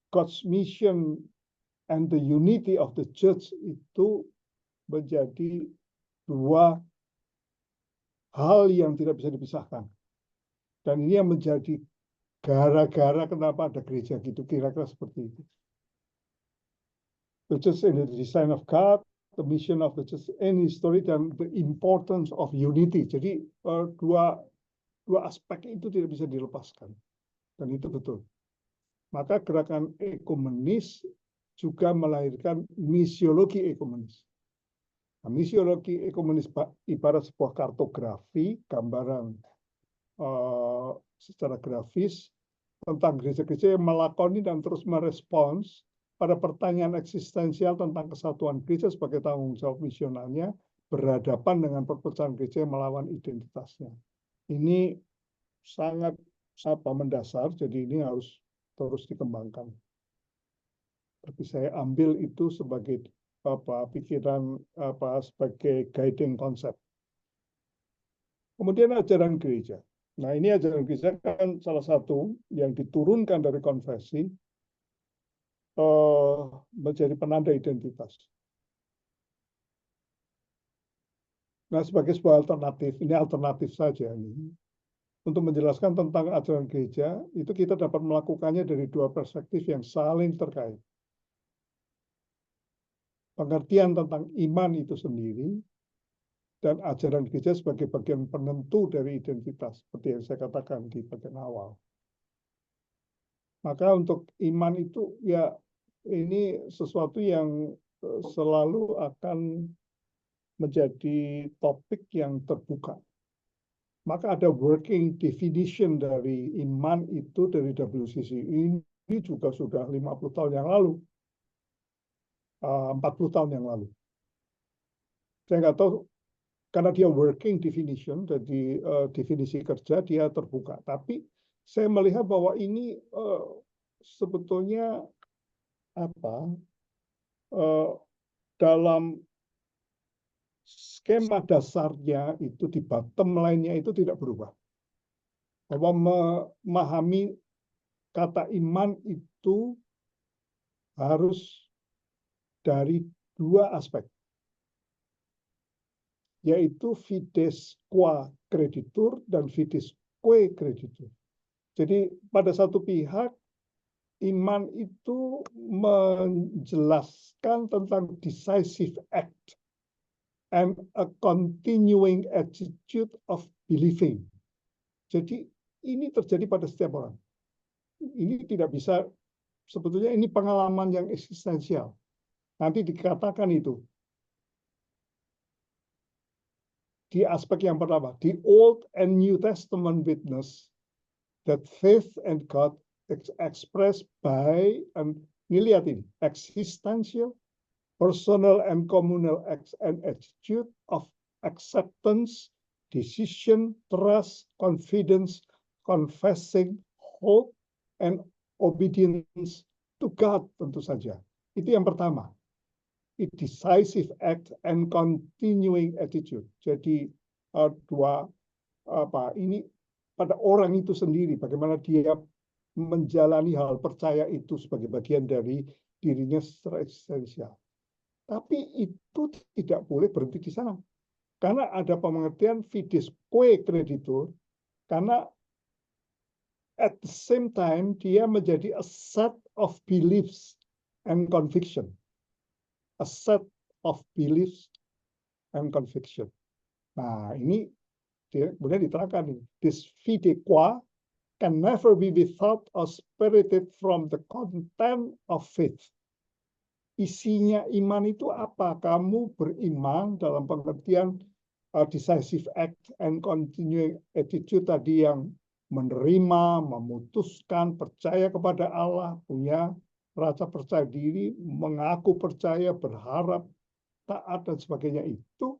God's mission and the unity of the church itu menjadi dua hal yang tidak bisa dipisahkan. Dan ini yang menjadi gara-gara kenapa ada gereja gitu, kira-kira seperti itu. The church in the design of God, the mission of the church in history, dan the importance of unity. Jadi dua aspek itu tidak bisa dilepaskan. Dan itu betul. Maka gerakan ekumenis juga melahirkan misiologi ekumenis. Nah, misiologi ekumenis ibarat sebuah kartografi, gambaran secara grafis tentang gereja-gereja yang melakoni dan terus merespons pada pertanyaan eksistensial tentang kesatuan gereja sebagai tanggung jawab misionalnya berhadapan dengan perpecahan gereja yang melawan identitasnya. Ini sangat mendasar, jadi ini harus terus dikembangkan. Tapi saya ambil itu sebagai pikiran sebagai guiding konsep. Kemudian ajaran gereja. Nah, ini ajaran gereja kan salah satu yang diturunkan dari konfesi menjadi penanda identitas. Nah, sebagai sebuah alternatif, ini alternatif saja ini. Untuk menjelaskan tentang ajaran gereja, itu kita dapat melakukannya dari dua perspektif yang saling terkait. Pengertian tentang iman itu sendiri, dan ajaran gereja sebagai bagian penentu dari identitas, seperti yang saya katakan di bagian awal. Maka untuk iman itu, ya ini sesuatu yang selalu akan menjadi topik yang terbuka. Maka ada working definition dari iman itu dari WCC. Ini juga sudah 50 tahun yang lalu. 40 tahun yang lalu. Saya nggak tahu, karena dia working definition, jadi definisi kerja dia terbuka. Tapi saya melihat bahwa ini sebetulnya dalam skema dasarnya itu di bottom line-nya itu tidak berubah. Bahwa memahami kata iman itu harus dari dua aspek, yaitu fides qua creditur dan fides que creditur. Jadi pada satu pihak, iman itu menjelaskan tentang decisive act and a continuing attitude of believing. Jadi ini terjadi pada setiap orang. Ini tidak bisa, sebetulnya ini pengalaman yang eksistensial. Nanti dikatakan itu. Di aspek yang pertama, the Old and New Testament witness that faith and God expressed by, and ini lihat ini, existential, personal and communal acts and attitude of acceptance, decision, trust, confidence, confessing, hope, and obedience to God, tentu saja. Itu yang pertama. A decisive act and continuing attitude. Jadi ini pada orang itu sendiri, bagaimana dia menjalani hal percaya itu sebagai bagian dari dirinya secara eksistensial. Tapi itu tidak boleh berhenti di sana. Karena ada pengertian fides que creditur, karena at the same time dia menjadi a set of beliefs and conviction. A set of beliefs and conviction. Nah, ini kemudian diterangkan ini. This fide qua can never be without or separated from the content of faith. Isinya iman itu apa? Kamu beriman dalam pengertian decisive act and continuing attitude tadi yang menerima, memutuskan, percaya kepada Allah, punya rasa percaya diri, mengaku percaya, berharap, taat, dan sebagainya itu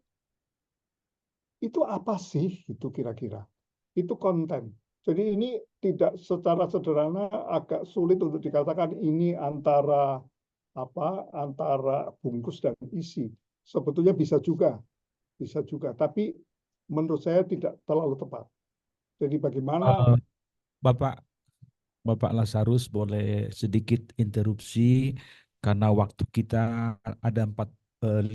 apa sih? Itu kira-kira. Itu konten. Jadi ini tidak secara sederhana, agak sulit untuk dikatakan ini antara bungkus dan isi. Sebetulnya bisa juga. Tapi menurut saya tidak terlalu tepat. Jadi bagaimana Bapak Bapak Lazarus, boleh sedikit interupsi karena waktu kita ada 55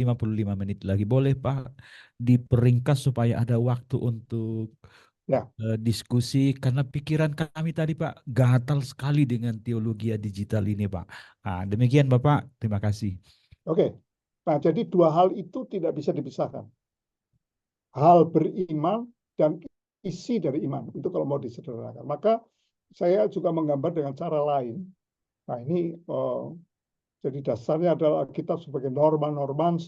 menit lagi. Boleh Pak diperingkas supaya ada waktu untuk Ya, diskusi karena pikiran kami tadi Pak gatal sekali dengan teologi digital ini Pak. Ah, demikian Bapak, terima kasih. oke. Nah, jadi dua hal itu tidak bisa dipisahkan. Hal beriman dan isi dari iman. Itu kalau mau disederhanakan. Maka saya juga menggambar dengan cara lain. Nah, ini jadi dasarnya adalah kita sebagai norma-norma,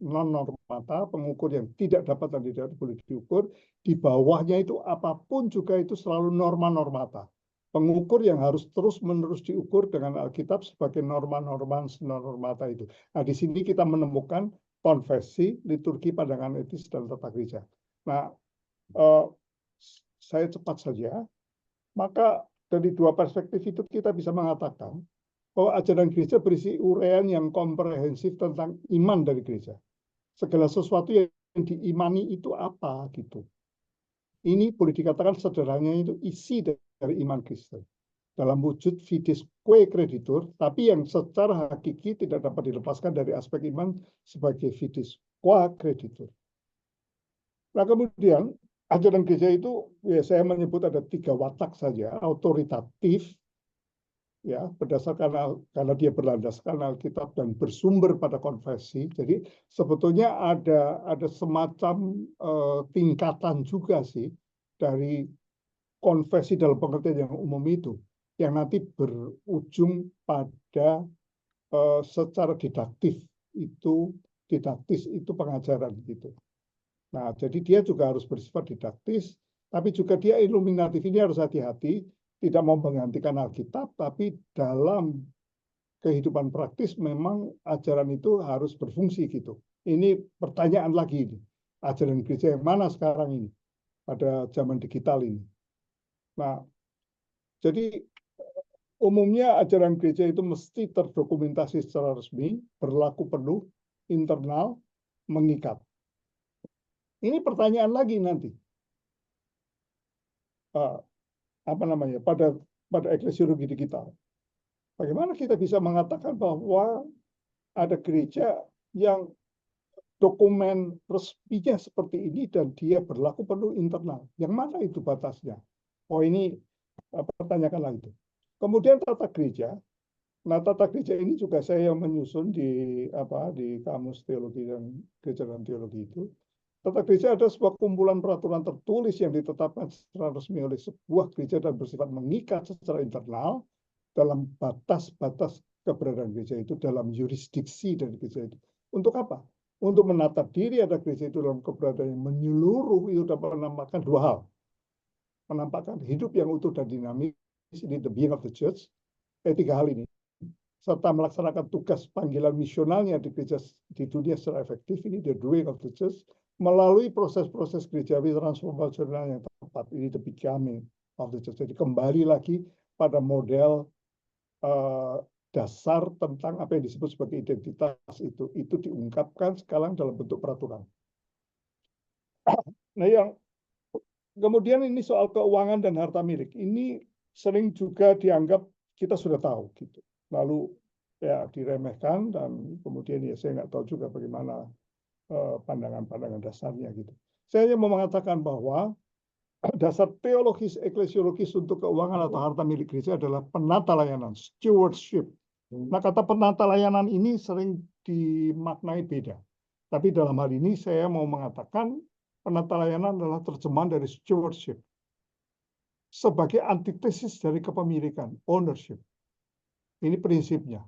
non-normata, pengukur yang tidak dapat dan tidak boleh diukur. Di bawahnya itu apapun juga itu selalu norma-normata. Pengukur yang harus terus-menerus diukur dengan Alkitab sebagai norma-norma non-normata itu. Nah, di sini kita menemukan konfesi, liturgi, pandangan etis, dan tata gereja. Nah, eh, saya cepat saja. Maka dari dua perspektif itu kita bisa mengatakan bahwa ajaran gereja berisi uraian yang komprehensif tentang iman dari gereja. Segala sesuatu yang diimani itu apa gitu. Ini boleh dikatakan sederhananya itu isi dari iman Kristen. Dalam wujud fides quae creditur, tapi yang secara hakiki tidak dapat dilepaskan dari aspek iman sebagai fides qua creditur. Nah kemudian ajaran gereja itu ya saya menyebut ada 3 watak saja, autoritatif, ya berdasarkan karena dia berlandaskan Alkitab dan bersumber pada konfesi. Jadi sebetulnya ada semacam tingkatan juga sih dari konfesi dalam pengertian yang umum itu yang nanti berujung pada secara didaktis itu pengajaran gitu. Nah, jadi dia juga harus bersifat didaktis, tapi juga dia iluminatif. Ini harus hati-hati, tidak mau menggantikan Alkitab, tapi dalam kehidupan praktis memang ajaran itu harus berfungsi gitu. Ini pertanyaan lagi ini. Ajaran gereja yang mana sekarang ini pada zaman digital ini. Nah, jadi umumnya ajaran gereja itu mesti terdokumentasi secara resmi, berlaku penuh, internal, mengikat. Ini pertanyaan lagi nanti. Apa namanya? Pada eklesiologi digital. Bagaimana kita bisa mengatakan bahwa ada gereja yang dokumen resminya seperti ini dan dia berlaku penuh internal. Yang mana itu batasnya? Oh ini pertanyakan lagi. Kemudian tata gereja. Nah tata gereja ini juga saya menyusun di kamus teologi dan gereja dan teologi itu. Tata gereja adalah sebuah kumpulan peraturan tertulis yang ditetapkan secara resmi oleh sebuah gereja dan bersifat mengikat secara internal dalam batas-batas keberadaan gereja itu, dalam yurisdiksi dari gereja itu. Untuk apa? Untuk menata diri ada gereja itu dalam keberadaan yang menyeluruh itu dapat menampakkan dua hal. Menampakkan hidup yang utuh dan dinamis, ini the being of the church, tiga hal ini. Serta melaksanakan tugas panggilan misionalnya di gereja di dunia secara efektif, ini the doing of the church, melalui proses-proses gerejawi transformasional yang tepat, ini the becoming of the church. Jadi kembali lagi pada model dasar tentang apa yang disebut sebagai identitas itu diungkapkan sekarang dalam bentuk peraturan. Nah, yang kemudian ini soal keuangan dan harta milik. Ini sering juga dianggap kita sudah tahu gitu. Lalu ya diremehkan dan kemudian ya saya nggak tahu juga bagaimana pandangan-pandangan dasarnya gitu. Saya hanya mau mengatakan bahwa dasar teologis eklesiologis untuk keuangan atau harta milik gereja adalah penata layanan, stewardship. Nah, kata penata layanan ini sering dimaknai beda. Tapi dalam hal ini saya mau mengatakan penata layanan adalah terjemahan dari stewardship sebagai antitesis dari kepemilikan, ownership. Ini prinsipnya.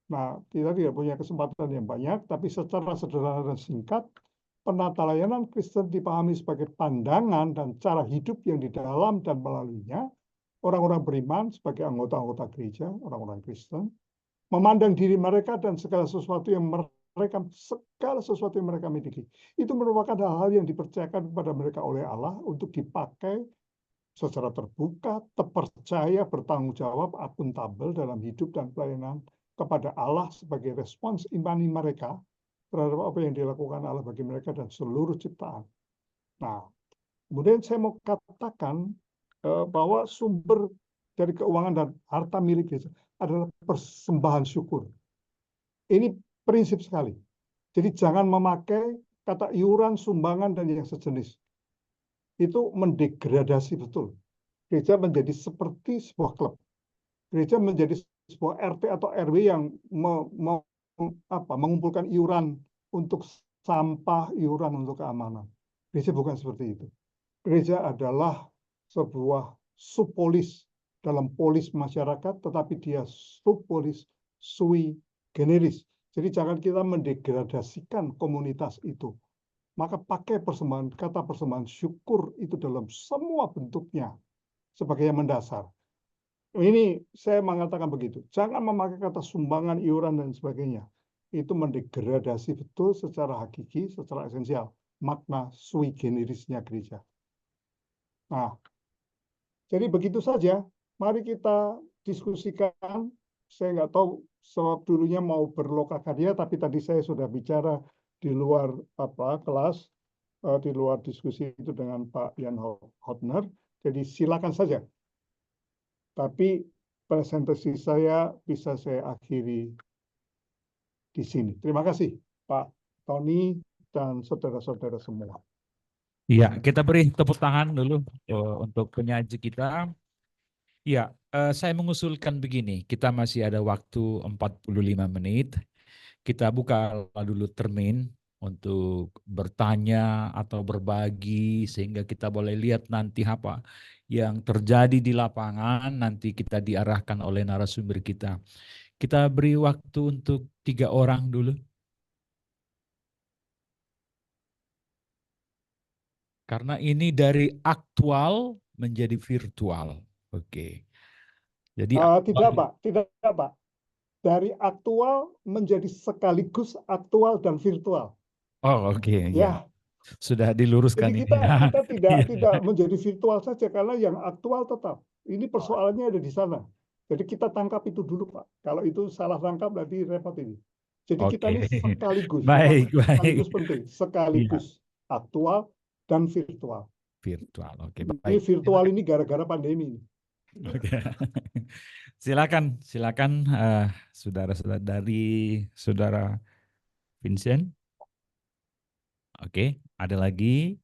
Nah, kita tidak punya kesempatan yang banyak, tapi secara sederhana dan singkat, penata layanan Kristen dipahami sebagai pandangan dan cara hidup yang di dalam dan melaluinya orang-orang beriman sebagai anggota-anggota gereja, orang-orang Kristen, memandang diri mereka dan segala sesuatu yang mereka miliki. Itu merupakan hal-hal yang dipercayakan kepada mereka oleh Allah untuk dipakai secara terbuka, terpercaya, bertanggung jawab, akuntabel dalam hidup dan pelayanan kepada Allah sebagai respons imani mereka terhadap apa yang dilakukan Allah bagi mereka dan seluruh ciptaan. Nah, kemudian saya mau katakan bahwa sumber dari keuangan dan harta milik gereja adalah persembahan syukur. Ini prinsip sekali. Jadi jangan memakai kata iuran, sumbangan, dan yang sejenis. Itu mendegradasi betul. Gereja menjadi seperti sebuah klub. Gereja menjadi sebuah RT atau RW yang mengumpulkan iuran untuk sampah, iuran untuk keamanan. Gereja bukan seperti itu. Gereja adalah sebuah subpolis dalam polis masyarakat, tetapi dia subpolis sui generis. Jadi jangan kita mendegradasikan komunitas itu. Maka pakai kata persembahan syukur itu dalam semua bentuknya sebagai yang mendasar. Ini saya mengatakan begitu. Jangan memakai kata sumbangan, iuran, dan sebagainya. Itu mendegradasi betul secara hakiki, secara esensial. Makna sui generisnya gereja. Nah, jadi begitu saja. Mari kita diskusikan. Saya nggak tahu sebab dulunya mau berlokakarya, tapi tadi saya sudah bicara di luar kelas, di luar diskusi itu dengan Pak Jan Hotner. Jadi silakan saja. Tapi presentasi saya bisa saya akhiri di sini. Terima kasih Pak Tony dan saudara-saudara semua. Iya, kita beri tepuk tangan dulu untuk penyaji kita. Ya, saya mengusulkan begini, kita masih ada waktu 45 menit. Kita buka dulu termin untuk bertanya atau berbagi sehingga kita boleh lihat nanti apa yang terjadi di lapangan, nanti kita diarahkan oleh narasumber kita. Kita beri waktu untuk 3 orang dulu. Karena ini dari aktual menjadi virtual. Oke. Jadi Tidak Pak, tidak Pak. Dari aktual menjadi sekaligus aktual dan virtual. oke, ya. Ya. Sudah diluruskan Jadi ini ya. kita tidak Iya. tidak menjadi virtual saja karena yang aktual tetap. Ini persoalannya ada di sana. Jadi kita tangkap itu dulu Pak. Kalau itu salah tangkap berarti repot ini. Jadi kita Oke. ini sekaligus, Baik, baik. sekaligus penting, Iya, sekaligus aktual dan virtual. virtual. Oke, Ini baik. virtual ini gara-gara pandemi. Oke. Silakan, silakan saudara-saudara dari saudara Vincent. Oke, ada lagi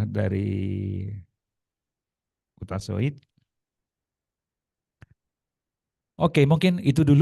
dari Kota Soid. Oke, mungkin itu dulu.